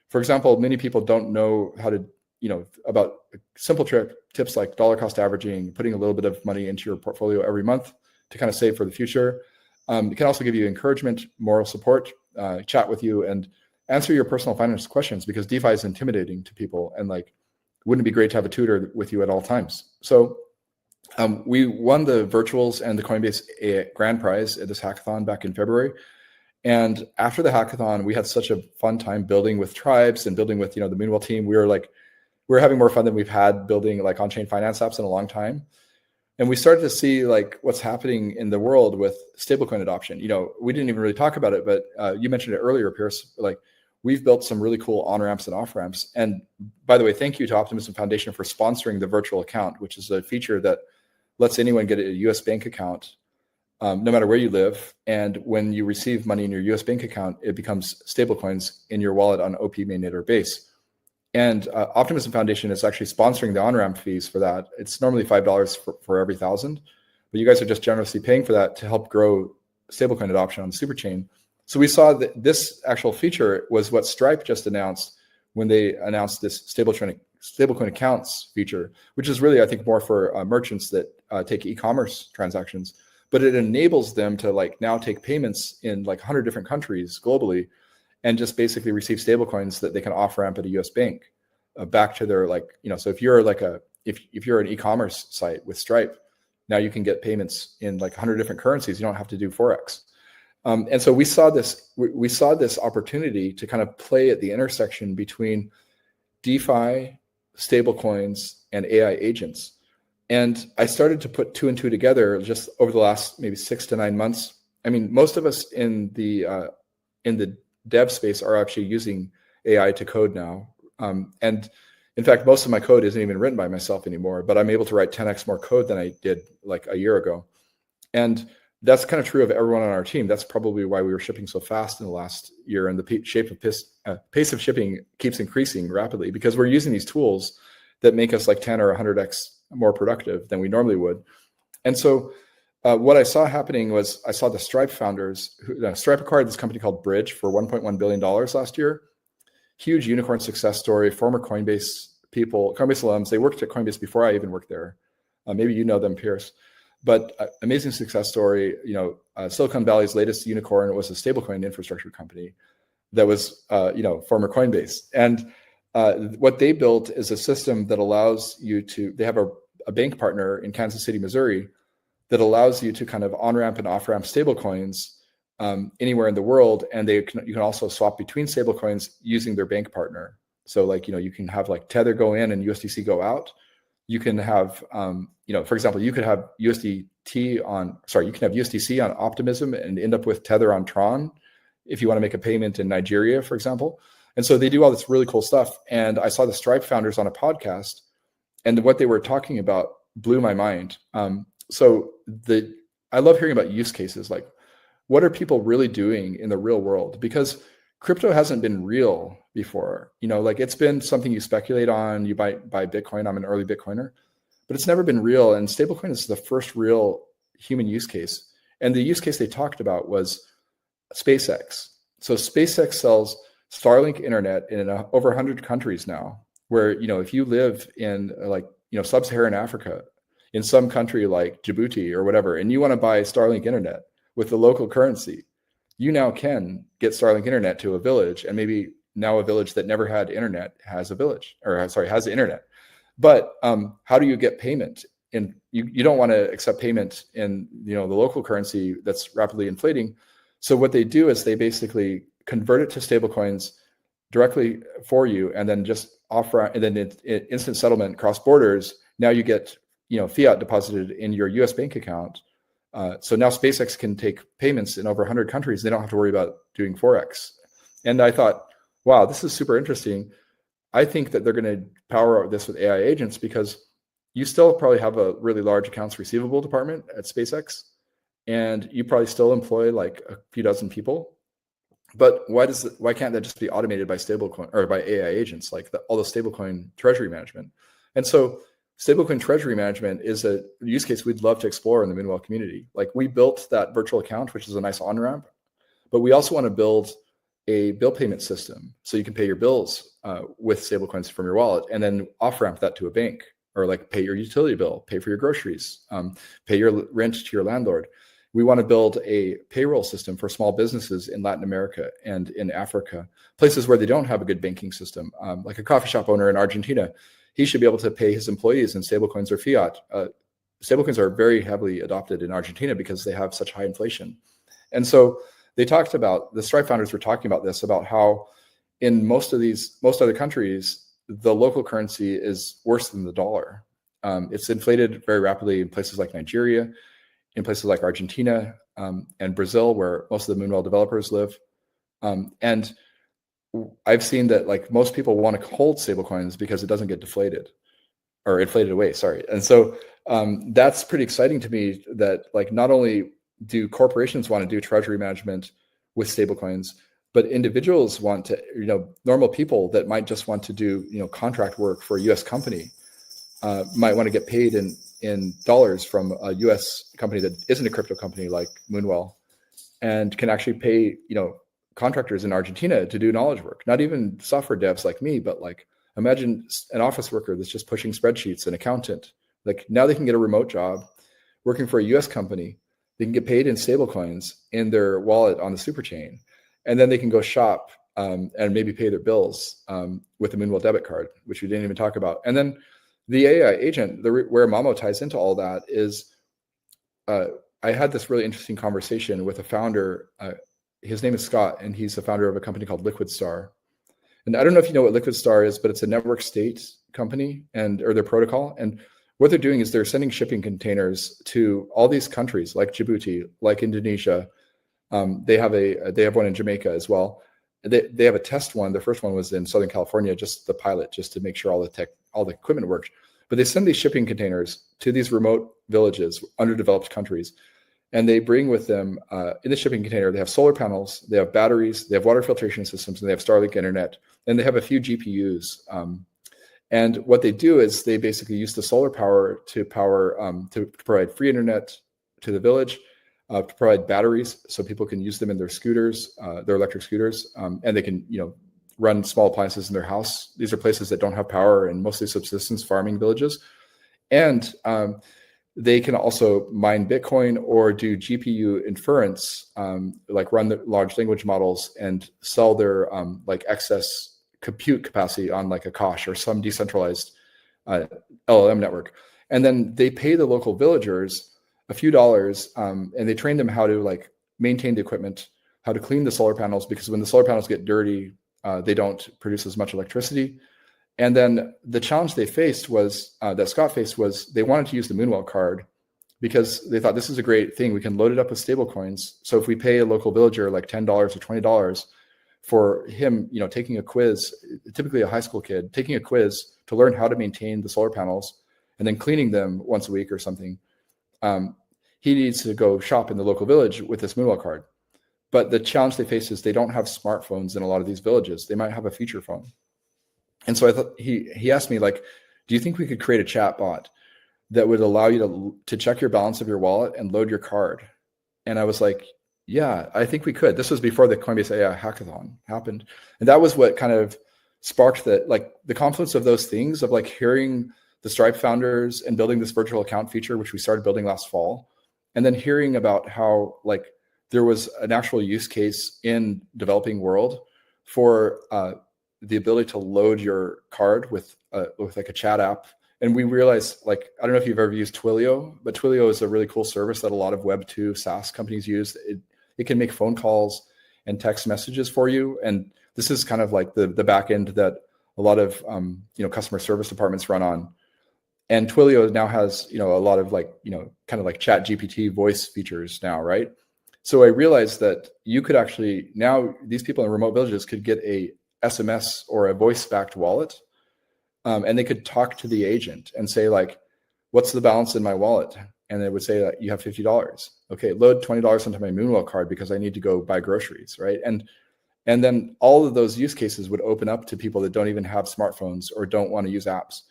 For example, many people don't know how to, about simple tips like dollar cost averaging, putting a little bit of money into your portfolio every month to kind of save for the future. It can also give you encouragement, moral support, chat with you, and answer your personal finance questions, because DeFi is intimidating to people, and like, wouldn't it be great to have a tutor with you at all times? So we won the virtuals and the Coinbase grand prize at this hackathon back in February. And after the hackathon, we had such a fun time building with tribes and building with, the Moonwell team. We were having more fun than we've had building like on-chain finance apps in a long time. And we started to see like what's happening in the world with stablecoin adoption. We didn't even really talk about it, but you mentioned it earlier, Pierce. Like, we've built some really cool on-ramps and off-ramps. And by the way, thank you to Optimism Foundation for sponsoring the virtual account, which is a feature that lets anyone get a US bank account, no matter where you live. And when you receive money in your US bank account, it becomes stablecoins in your wallet on OP, Mainnet, or Base. And Optimism Foundation is actually sponsoring the on-ramp fees for that. It's normally $5 for every 1,000, but you guys are just generously paying for that to help grow stablecoin adoption on the Superchain. So we saw that this actual feature was what Stripe just announced when they announced this stablecoin accounts feature, which is really, I think, more for merchants that take e-commerce transactions. But it enables them to like now take payments in like 100 different countries globally, and just basically receive stablecoins that they can off ramp at a US bank back to their So if you're like if you're an e-commerce site with Stripe, now you can get payments in like 100 different currencies. You don't have to do Forex. And so we saw this opportunity to kind of play at the intersection between DeFi, stablecoins, and AI agents. And I started to put 2 and 2 together just over the last maybe 6 to 9 months. I mean, most of us in the dev space are actually using AI to code now. And in fact, most of my code isn't even written by myself anymore, but I'm able to write 10x more code than I did like a year ago. And that's kind of true of everyone on our team. That's probably why we were shipping so fast in the last year, and the pace of shipping keeps increasing rapidly, because we're using these tools that make us like 10 or 100x more productive than we normally would. And so what I saw happening was I saw the Stripe founders. Stripe acquired this company called Bridge for $1.1 billion last year. Huge unicorn success story, former Coinbase people, Coinbase alums. They worked at Coinbase before I even worked there. Maybe you know them, Pierce. But amazing success story. Silicon Valley's latest unicorn was a stablecoin infrastructure company that was, former Coinbase. And what they built is a system that allows you to. They have a bank partner in Kansas City, Missouri, that allows you to kind of on-ramp and off-ramp stablecoins anywhere in the world, and you can also swap between stablecoins using their bank partner. So, you can have like Tether go in and USDC go out. You can have, for example, you could have USDC on Optimism and end up with Tether on Tron if you want to make a payment in Nigeria, for example. And so they do all this really cool stuff. And I saw the Stripe founders on a podcast, and what they were talking about blew my mind. I love hearing about use cases, like what are people really doing in the real world? Because crypto hasn't been real before. It's been something you speculate on, you buy Bitcoin. I'm an early Bitcoiner, but it's never been real. And stablecoin is the first real human use case. And the use case they talked about was SpaceX. So SpaceX sells Starlink internet in over 100 countries now, where, if you live in sub-Saharan Africa, in some country like Djibouti or whatever, and you want to buy Starlink internet with the local currency, you now can get Starlink internet to a village, and maybe now a village that never had internet has has internet. But how do you get payment? And you don't want to accept payment in the local currency that's rapidly inflating. So what they do is they basically convert it to stablecoins directly for you, and then just offer, and then instant settlement cross borders. Now you get fiat deposited in your US bank account. So now SpaceX can take payments in over 100 countries. They don't have to worry about doing Forex. And I thought, wow, this is super interesting. I think that they're going to power this with AI agents because you still probably have a really large accounts receivable department at SpaceX, and you probably still employ like a few dozen people. But why can't that just be automated by stablecoin or by AI agents, like all the stablecoin treasury management? And so stablecoin treasury management is a use case we'd love to explore in the Moonwell community. Like we built that virtual account, which is a nice on-ramp, but we also want to build a bill payment system so you can pay your bills with stablecoins from your wallet, and then off-ramp that to a bank, or like pay your utility bill, pay for your groceries, pay your rent to your landlord. We want to build a payroll system for small businesses in Latin America and in Africa, places where they don't have a good banking system. Like a coffee shop owner in Argentina, he should be able to pay his employees in stablecoins or fiat. Stablecoins are very heavily adopted in Argentina because they have such high inflation. And so they talked about, the Stripe founders were talking about this, about how in most other countries, the local currency is worse than the dollar. It's inflated very rapidly in places like Nigeria, in places like Argentina and Brazil, where most of the Moonwell developers live. And I've seen that like most people want to hold stablecoins because it doesn't get deflated or inflated away, sorry. And so that's pretty exciting to me, that like not only do corporations want to do treasury management with stablecoins, but individuals want to, normal people that might just want to do, contract work for a US company might want to get paid in dollars from a US company that isn't a crypto company like Moonwell, and can actually pay, contractors in Argentina to do knowledge work. Not even software devs like me, but like imagine an office worker that's just pushing spreadsheets, an accountant. Like now they can get a remote job working for a US company. They can get paid in stablecoins in their wallet on the Superchain, and then they can go shop and maybe pay their bills with the Moonwell debit card, which we didn't even talk about. And then the AI agent, where Mamo ties into all that is, I had this really interesting conversation with a founder. His name is Scott, and he's the founder of a company called Liquid Star. And I don't know if you know what Liquid Star is, but it's a network state company or their protocol. And what they're doing is they're sending shipping containers to all these countries like Djibouti, like Indonesia. They have one in Jamaica as well. They have a test one. The first one was in Southern California, just the pilot, just to make sure all the equipment worked. But they send these shipping containers to these remote villages, underdeveloped countries, and they bring with them in the shipping container, they have solar panels, they have batteries, they have water filtration systems, and they have Starlink internet, and they have a few GPUs. And what they do is they basically use the solar power to provide free internet to the village, to provide batteries so people can use them in their scooters, their electric scooters, and they can run small appliances in their house. These are places that don't have power and mostly subsistence farming villages. And they can also mine Bitcoin or do GPU inference, like run the large language models and sell their like excess compute capacity on like Akash or some decentralized LLM network. And then they pay the local villagers a few dollars, and they train them how to like maintain the equipment, how to clean the solar panels, because when the solar panels get dirty, they don't produce as much electricity. And then the challenge they faced was, that Scott faced, was they wanted to use the Moonwell card because they thought this is a great thing. We can load it up with stable coins. So if we pay a local villager like $10 or $20 for him, taking a quiz, typically a high school kid, taking a quiz to learn how to maintain the solar panels and then cleaning them once a week or something, he needs to go shop in the local village with this Moonwell card. But the challenge they face is they don't have smartphones in a lot of these villages. They might have a feature phone. And so I thought he asked me, like, do you think we could create a chat bot that would allow you to check your balance of your wallet and load your card? And I was like, yeah, I think we could. This was before the Coinbase AI hackathon happened. And that was what kind of sparked the confluence of those things, of like hearing the Stripe founders and building this virtual account feature, which we started building last fall. And then hearing about how like there was an actual use case in developing world for the ability to load your card with like a chat app. And we realized, like, I don't know if you've ever used Twilio, but Twilio is a really cool service that a lot of Web2 SaaS companies use. It can make phone calls and text messages for you. And this is kind of like the back end that a lot of customer service departments run on. And Twilio now has a lot of like kind of like Chat GPT voice features now, right? So I realized that you could actually, now these people in remote villages could get a SMS or a voice-backed wallet, and they could talk to the agent and say like, what's the balance in my wallet? And they would say that you have $50. Okay, load $20 into my Moonwell card because I need to go buy groceries, right? And then all of those use cases would open up to people that don't even have smartphones or don't want to use apps.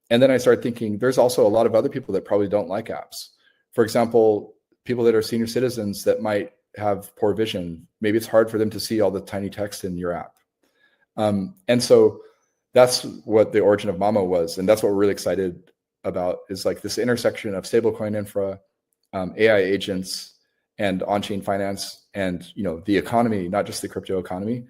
And then I started thinking, there's also a lot of other people that probably don't like apps. For example, people that are senior citizens that might have poor vision. Maybe it's hard for them to see all the tiny text in your app. And so that's what the origin of Mamo was. And that's what we're really excited about, is like this intersection of stablecoin infra, AI agents, and on-chain finance, and the economy, not just the crypto economy.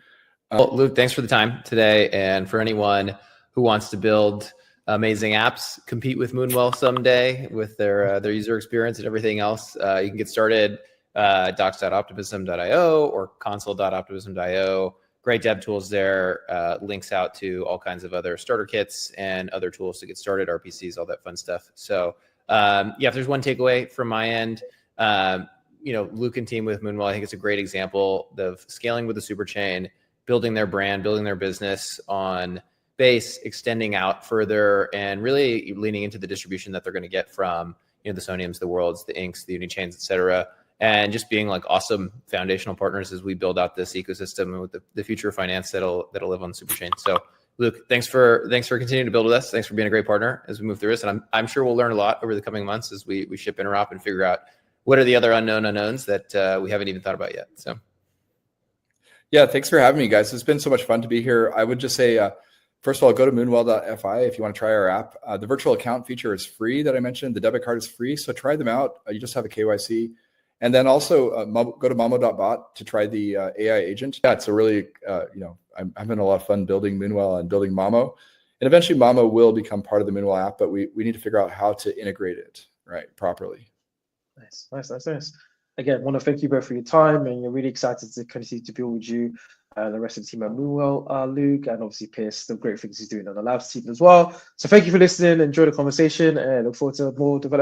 Well, Luke, thanks for the time today. And for anyone who wants to build amazing apps, compete with Moonwell someday with their user experience and everything else, you can get started docs.optimism.io or console.optimism.io. Great dev tools there, links out to all kinds of other starter kits and other tools to get started, RPCs, all that fun stuff. So yeah, if there's one takeaway from my end, Luke and team with Moonwell, I think it's a great example of scaling with the Superchain, building their brand, building their business on Base, extending out further, and really leaning into the distribution that they're going to get from the Soniums, the Worlds, the Inks, the Unichains, et cetera, and just being like awesome foundational partners as we build out this ecosystem and with the future of finance that'll live on the Superchain. So Luke, thanks for continuing to build with us. Thanks for being a great partner as we move through this. And I'm sure we'll learn a lot over the coming months as we ship Interop and figure out what are the other unknown unknowns that we haven't even thought about yet. So
yeah, thanks for having me, guys. It's been so much fun to be here. I would just say, first of all, go to moonwell.fi if you want to try our app. The virtual account feature is free that I mentioned. The debit card is free, so try them out. You just have a KYC. And then also go to mamo.bot to try the AI agent. Yeah, it's a really, I'm having a lot of fun building Moonwell and building Mamo. And eventually Mamo will become part of the Moonwell app, but we need to figure out how to integrate it properly.
Nice. Again, I want to thank you both for your time, and you're really excited to continue to build with you and the rest of the team at Moonwell, Luke, and obviously Pierce, the great things he's doing on the Labs team as well. So thank you for listening, enjoy the conversation, and look forward to more development.